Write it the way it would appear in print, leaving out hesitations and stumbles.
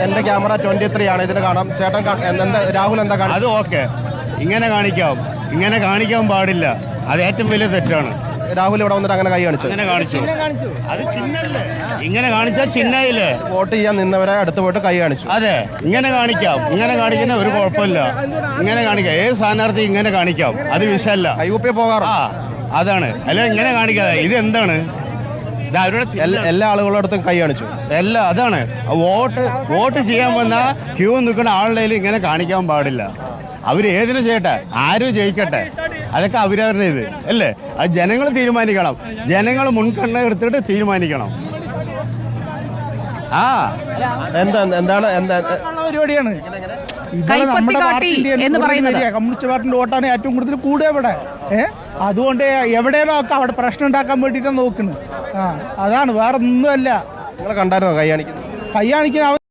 എന്റെ ക്യാമറ 23 ആണ്. ഇതിന് കാണാം. ചേട്ടൻ രാഹുൽ എന്താ കാണാം? അത് ഓക്കെ, ഇങ്ങനെ കാണിക്കാൻ പാടില്ല. അത് ഏറ്റവും വലിയ തെറ്റാണ്. രാഹുൽ ഇവിടെ വന്നിട്ട് അങ്ങനെ കൈ കാണിച്ചു. അത് ചിഹ്നല്ലേ? ഇങ്ങനെ കാണിച്ചാൽ ചിഹ്നയില്ലേ? വോട്ട് ചെയ്യാൻ നിന്നവരെ അടുത്ത് പോയിട്ട് കൈ കാണിച്ചു. അതെ, ഇങ്ങനെ കാണിക്കുന്ന ഒരു കുഴപ്പമില്ല. ഇങ്ങനെ കാണിക്കാം, ഏത് സ്ഥാനാർത്ഥി ഇങ്ങനെ കാണിക്കാം, അത് വിഷയമല്ല. കൈകുപ്പി പോകാറ് അതാണ്. അല്ല, ഇങ്ങനെ കാണിക്കാതെ ഇത് എന്താണ്? എല്ലാ ആളുകളുടെ അടുത്തും കൈ കാണിച്ചു. അതാണ് വോട്ട് ചെയ്യാൻ വന്ന ക്യൂ നിൽക്കുന്ന ആളുടെ ഇങ്ങനെ കാണിക്കാൻ പാടില്ല. അവർ ഏതിനു ചെയ്യട്ടെ, ആരും ജയിക്കട്ടെ, അതൊക്കെ അവരവരുടെ ഇത് അല്ലേ. അത് ജനങ്ങൾ തീരുമാനിക്കണം. ജനങ്ങൾ മുൻഗണന എടുത്തിട്ട് തീരുമാനിക്കണം. എന്താണ് പരിപാടിയാണ് നമ്മുടെ കമ്മ്യൂണിസ്റ്റ് പാർട്ടിന്റെ വോട്ടാണ് ഏറ്റവും കൂടുതൽ കൂടുക ഇവിടെ. അതുകൊണ്ട് എവിടെയാണോ ഒക്കെ അവിടെ പ്രശ്നം ഉണ്ടാക്കാൻ വേണ്ടിയിട്ടാണ് നോക്കുന്നത്. അതാണ്, വേറെ ഒന്നുമല്ല. നിങ്ങൾ കണ്ടായിരുന്നോ കൈ കാണിക്കുന്നത്?